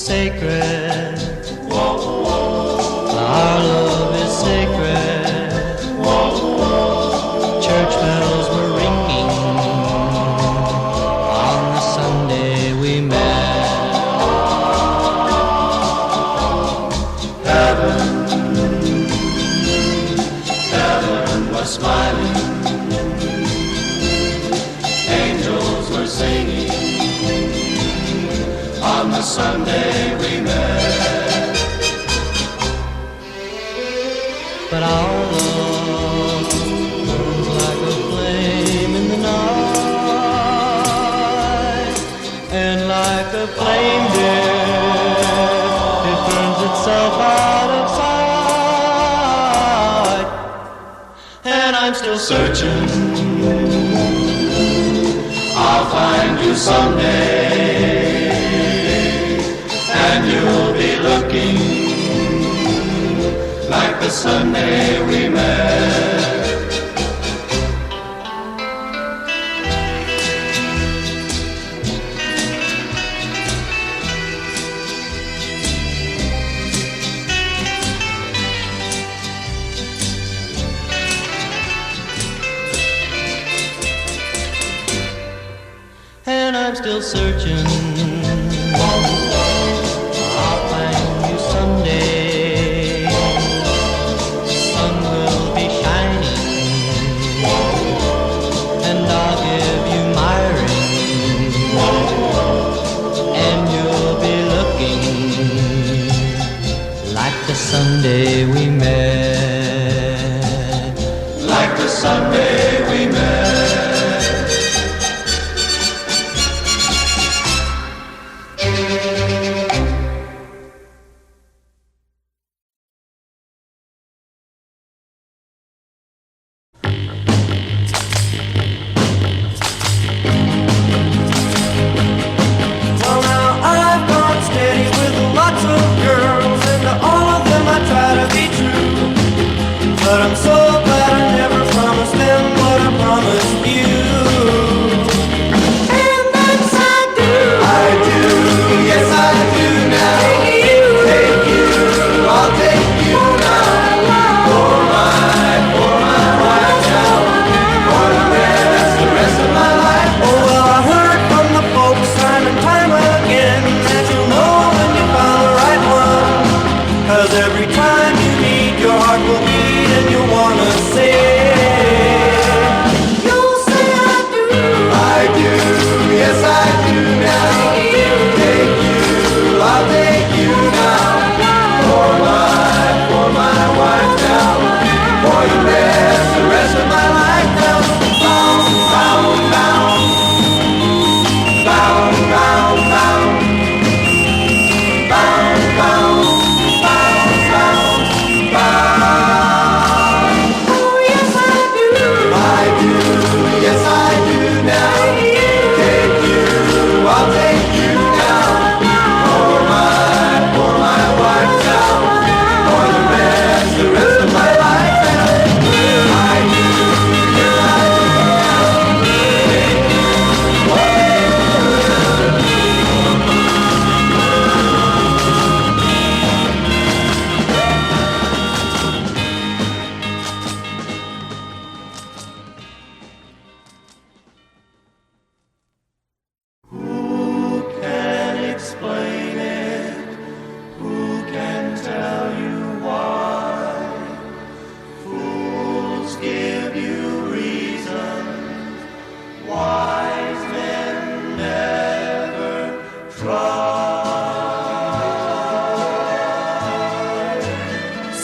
Sacred, our love is sacred. Church bells were ringing on the Sunday we met. Heaven was smiling, angels were singing on the Sunday we met. But our love burns like a flame in the night, and like a flame, dear, it burns itself out of sight. And I'm still searching, I'll find you someday, and you'll be looking like the Sunday we met. And I'm still searching, I'll find you someday. Sun will be shining, and I'll give you my ring, and you'll be looking like the Sunday we met. Like the Sunday we met. But I'm so glad I never promised them what I promised you. And that's I do. I do, yes I do now. Take you, I'll take you now. For my wife now. For the rest of my life. Oh well, I heard from the folks time and time again that you'll know when you found the right one. 'Cause every time you meet, your heart will beat and you'll wanna say, you'll say I do. I do, yes I do now. Take you, I'll take you now. For my wife now. For the rest of my life now. Bound, bound, bound. Bound, bound, bound. Bound, bound.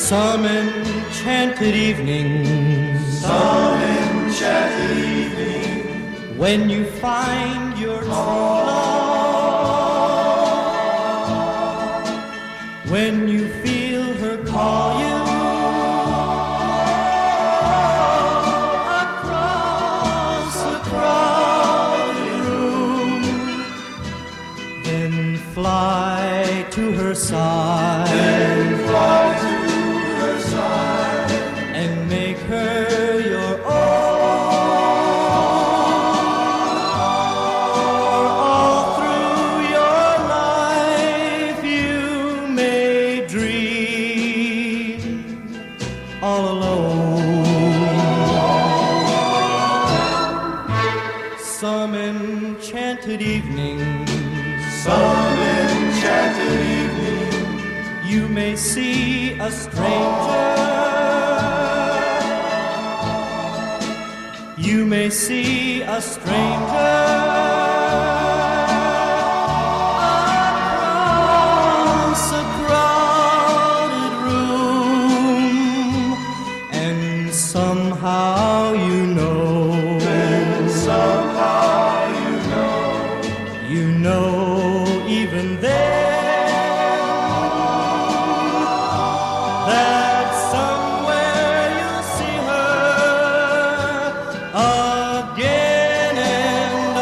Some enchanted evening, when you find your true love, when you feel her call you across a crowded room, then fly to her side. And make her your own. All through your life you may dream all alone. Some enchanted evening, you may see a stranger. You may see a stranger across a crowded room, and somehow you know, even then, that somewhere you'll see her again and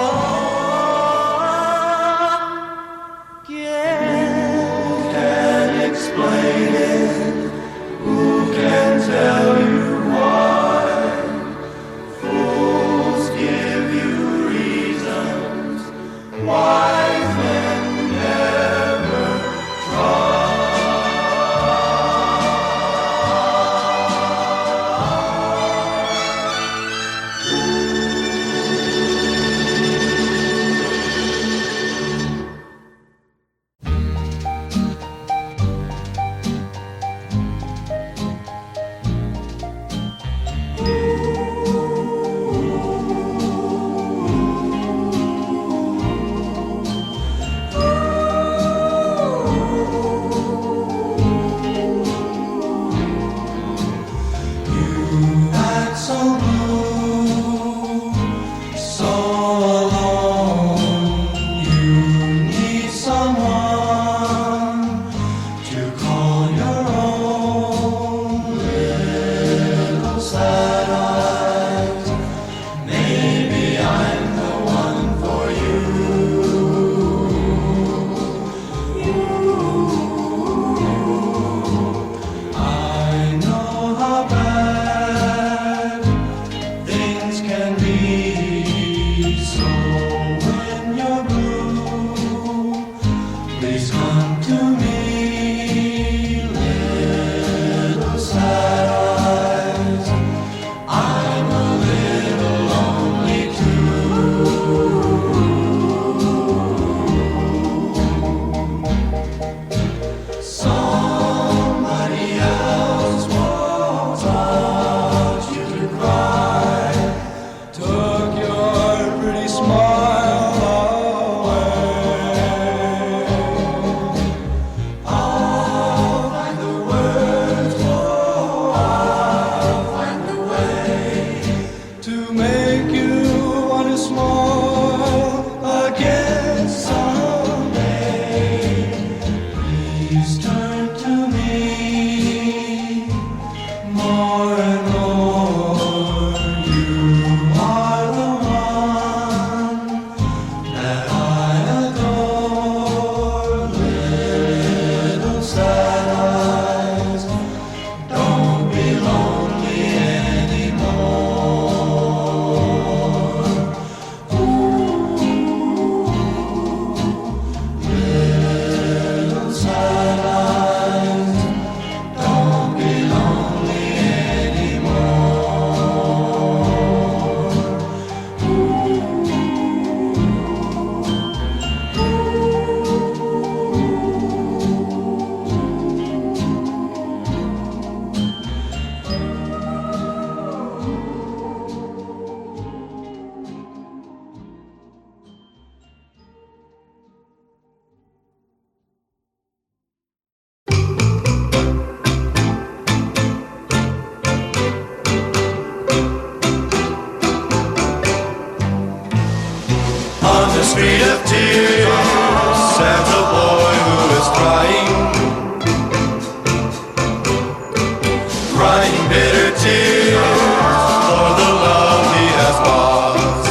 crying bitter tears for the love he has lost.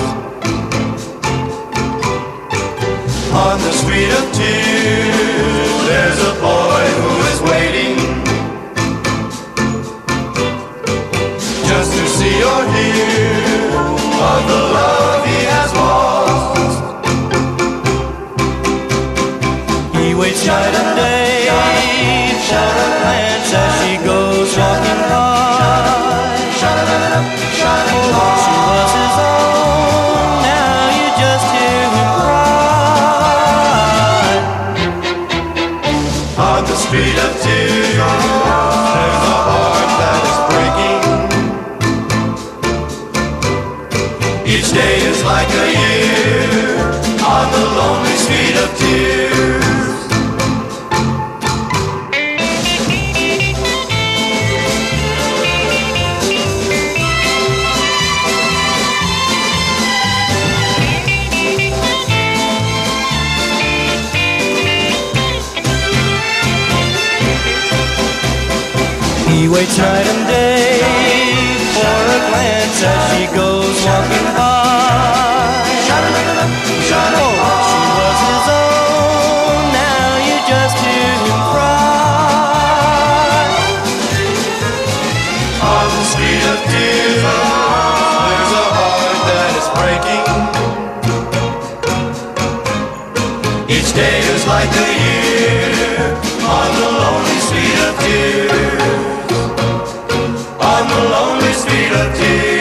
On the street of tears, there's a boy who is waiting just to see or hear of the love he has lost. He waits night and day for a glance as she goes walking by. Oh, she was his own, now you just hear him cry. On the street of tears, there's a heart that is breaking. Each day is like a year on the lonely street of tears. He waits night and day for a glance as she goes walking by. Oh, she was his own, now you just hear him cry. On the street of tears, there's a heart that is breaking. Each day is like a year on the lonely street of tears. On the lonely street of tears.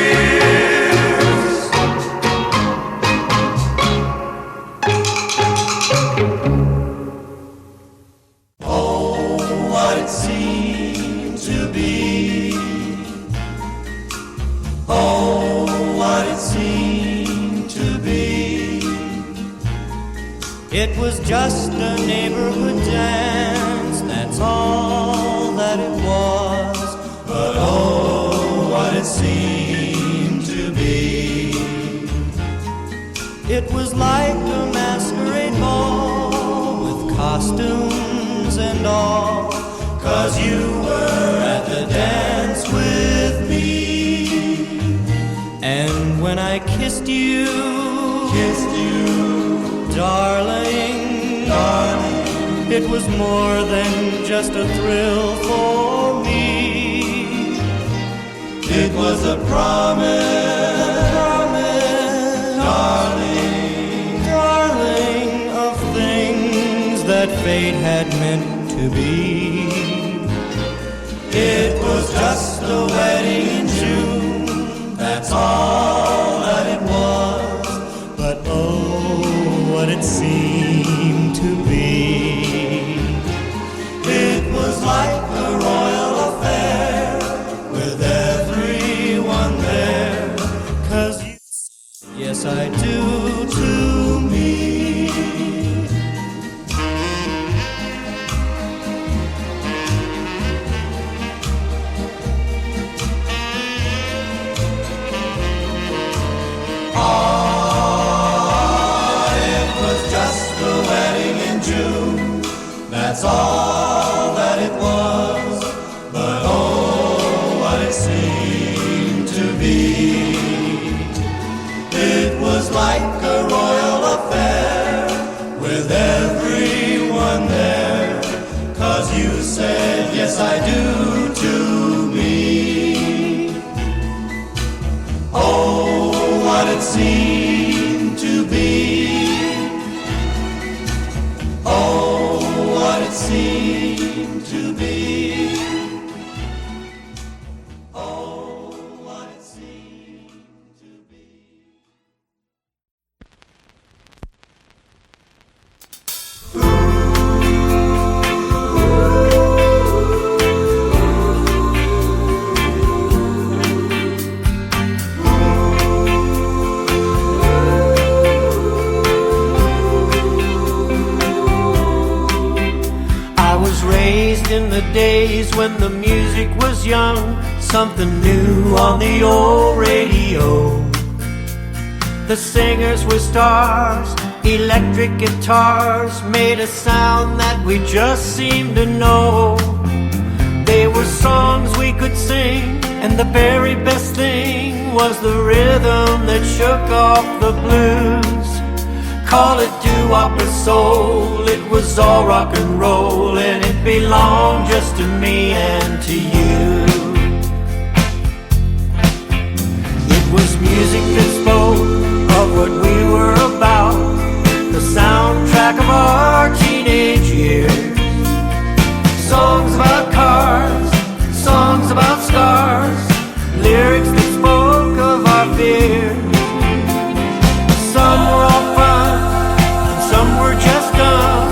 Oh, what it seemed to be. Oh, what it seemed to be. It was just a neighborhood dance, that's all that it was. But oh, what it seemed to be. It was like a masquerade ball with costumes and all, 'cause you were at the dance with me. And when I kissed you, darling, it was more than just a thrill for me. It was a promise, darling, of things that fate had meant to be. It was just a wedding in June, that's all that it was. But oh, what it seemed to be. It was like a royal affair with everyone there, 'cause you, yes I do to me. It was just a wedding in June, that's all that it was. But oh, what it seemed to be. It was like a royal affair with everyone there, 'cause you said yes I do to me. Oh, what it seemed to be. Oh, what it seemed to be. Oh, what it seemed to be. In the days when the music was young, something new on the old radio. The singers were stars, electric guitars made a sound that we just seemed to know. They were songs we we could sing, and the very best thing was the rhythm that shook off the blues. Call it doo-wop or soul, it was all rock and roll, and it belonged just to me and to you. It was music that spoke of what we were about, the soundtrack of our teenage years. Songs about cars, songs about scars, lyrics that spoke of our fears. Some were all fun, and some were just dumb,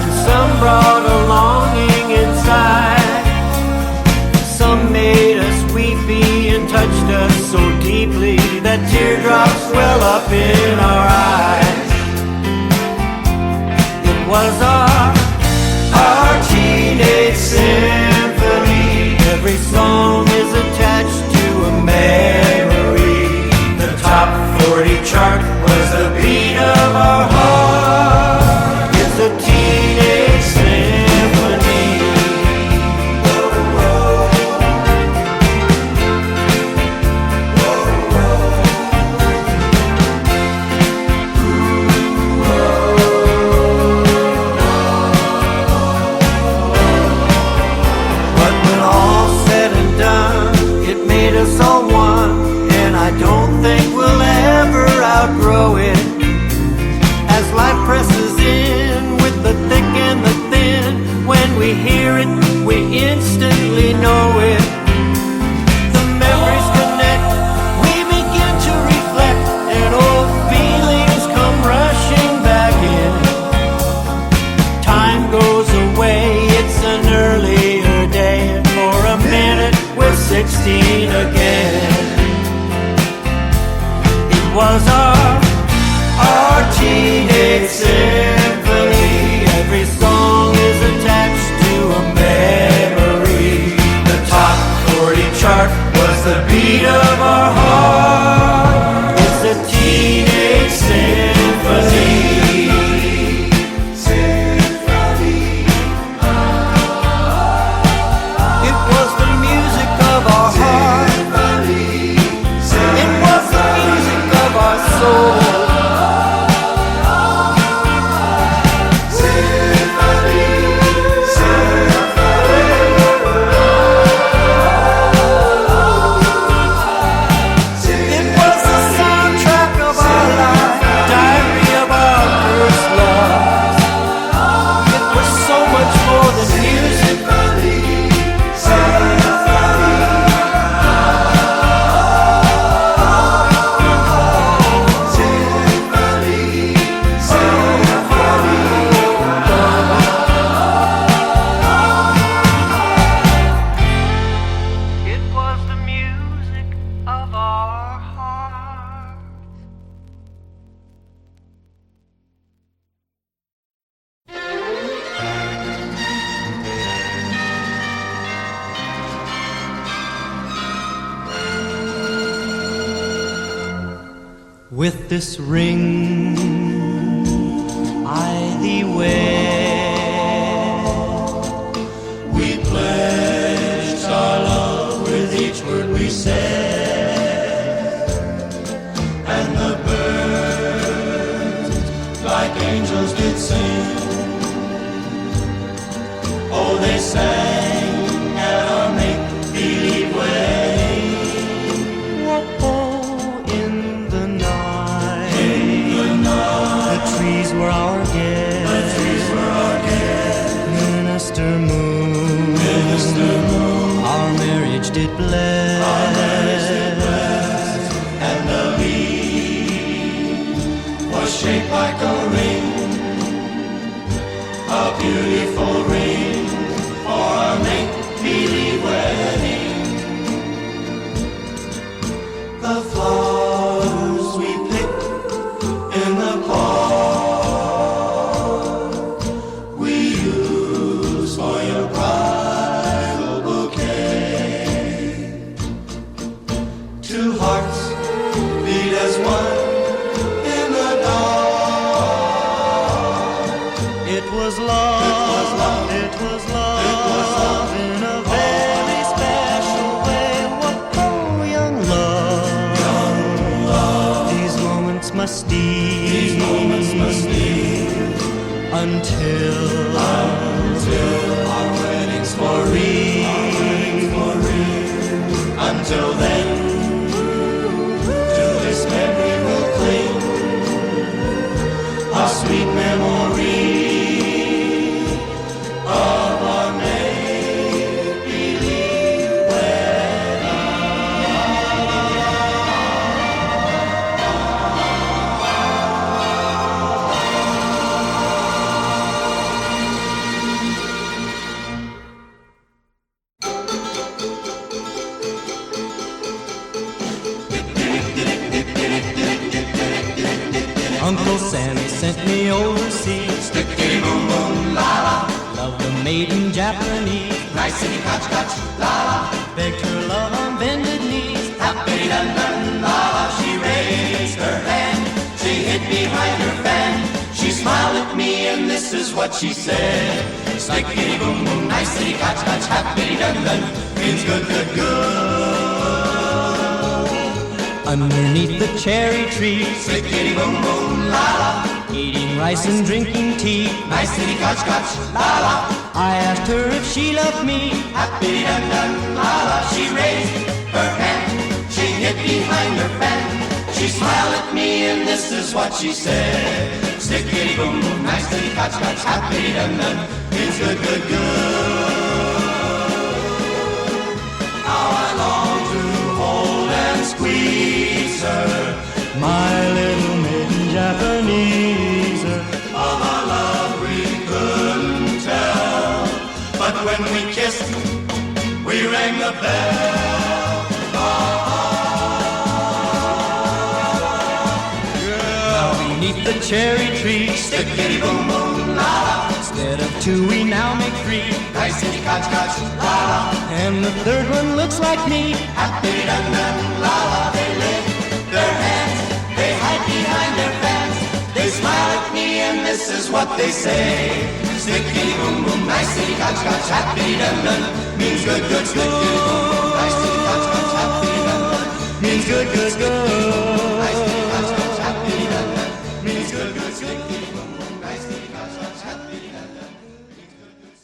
and some brought a longing inside. Some made us weepy and touched us so deeply that teardrops well up in our eyes. It was our teenage symphony. Every song is attached to a memory. The top 40 chart was the beat of our heart. It's a teenage symphony. But when all's said and done, it made us all one, and I don't think we'll ever outgrow it. As life presses in with the thick and the thin, when we hear it, we instantly know it. The memories connect, we begin to reflect, and old feelings come rushing back in. Time goes away, it's an earlier day, and for a minute we're 16 again. It was our teenage symphony. Every song is attached to a memory. The top 40 chart was the beat of our heart. It's a teenage symphony. It was the music of our heart. It was the music of our soul. It was the soundtrack of our life, diary of our first love. It was so much more than music. It was the music of our heart. With this ring I thee wear, we pledged our love with each word we said, and the birds like angels did sing. Oh, they sang at our make-believe wedding. Oh, in the night, the trees were our guests. Minister moon, our marriage did bless. And the leaf was shaped like a ring, a beautiful ring for our make-believe wedding. The flowers we picked in the park, we used for your bridal bouquet. must steal, until our wedding's for real. Until then, to this memory we'll cling, a sweet memory of our make-believe wedding. Uncle Sam sent me overseas. Stickity boom boom la la, Love the maiden Japanese. nicety catch catch la la, Begged her love on bended knees. happy dun dun la la. She raised her hand, she hid behind her fan. She smiled at me and this is what she said. Stickity boom boom, nicety catch catch, happy dun dun, means good good good. Underneath the cherry tree, Stickity boom boom la la, eating rice and drinking tea. nicety catch catch la la, I asked her if she loved me. happy dun dun la la. She raised her hand, she hid behind her fan. She smiled at me and this is what she said. Stickity boom boom, nicety catch catch, happy dun dun, means good good good. How I long to hold and squeeze her, My little maiden Japanese. of our love we couldn't tell. But when we kissed, we rang the bell. Now beneath the cherry tree, Stickity boom boom la la, instead of two we now make three. nicety catch catch la la, And the third one looks like me. happy dun dun la la. They lift their hands, they hide behind their fans. They smile at me and this is what they say. Stickity boom boom, nicety catch catch, happy dun dun, means good good. Stickity boom boom, nicety catch catch, happy dun dun, Means good, good, good. nicety catch catch, happy dun dun, means good good. Stickity boom boom, nicety catch catch, happy dun dun, means good good.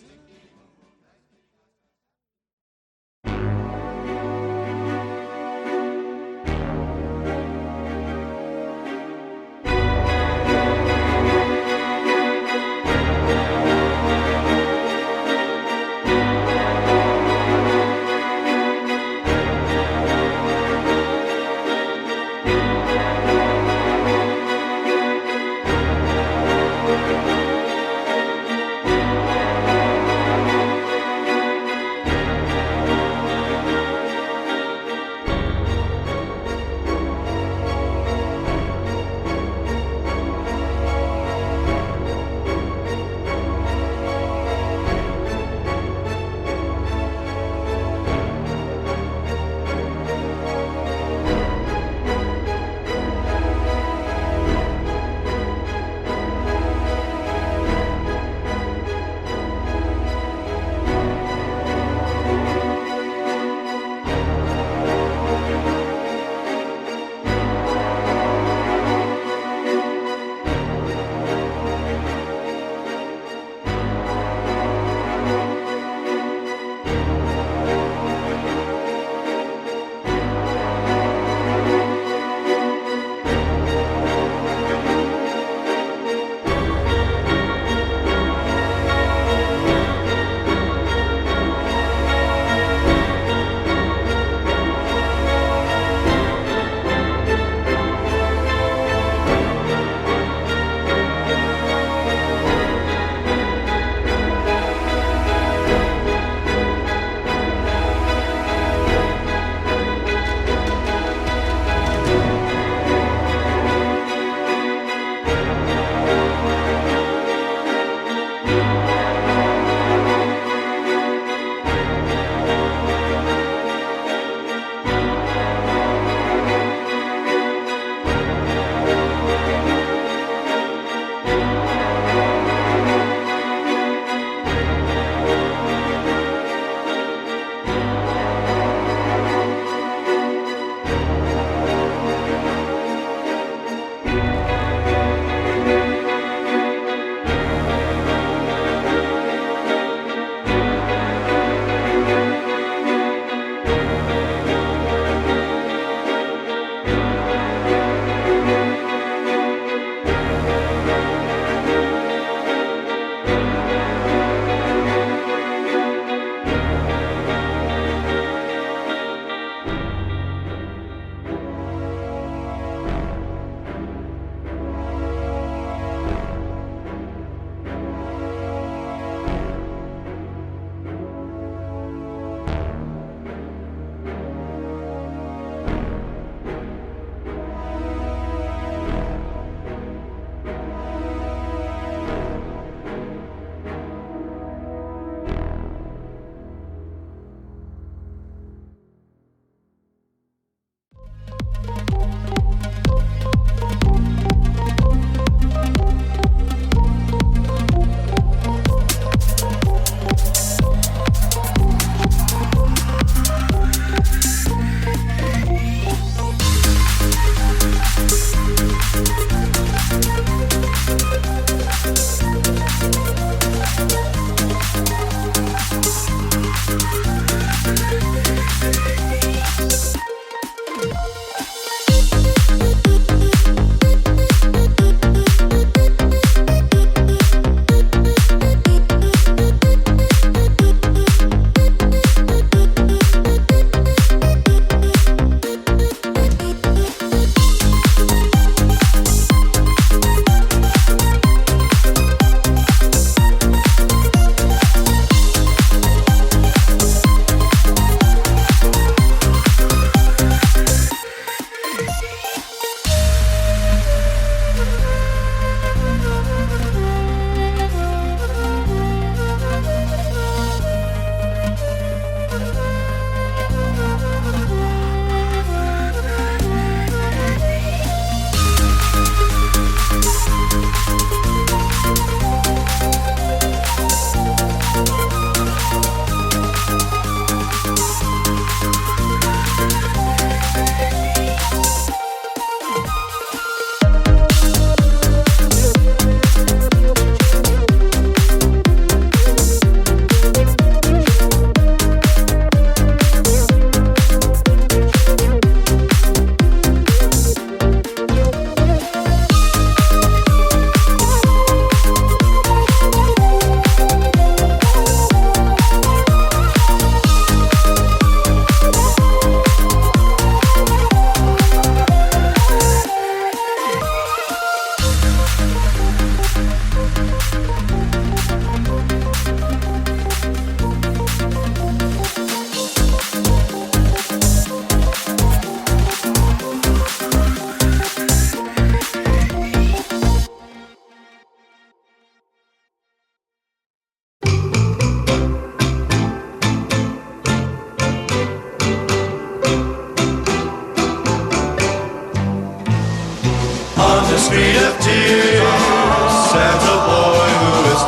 the street of tears stands a boy who is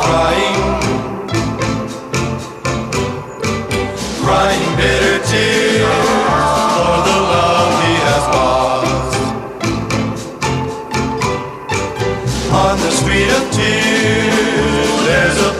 crying bitter tears for the love he has lost. On the street of tears, there's a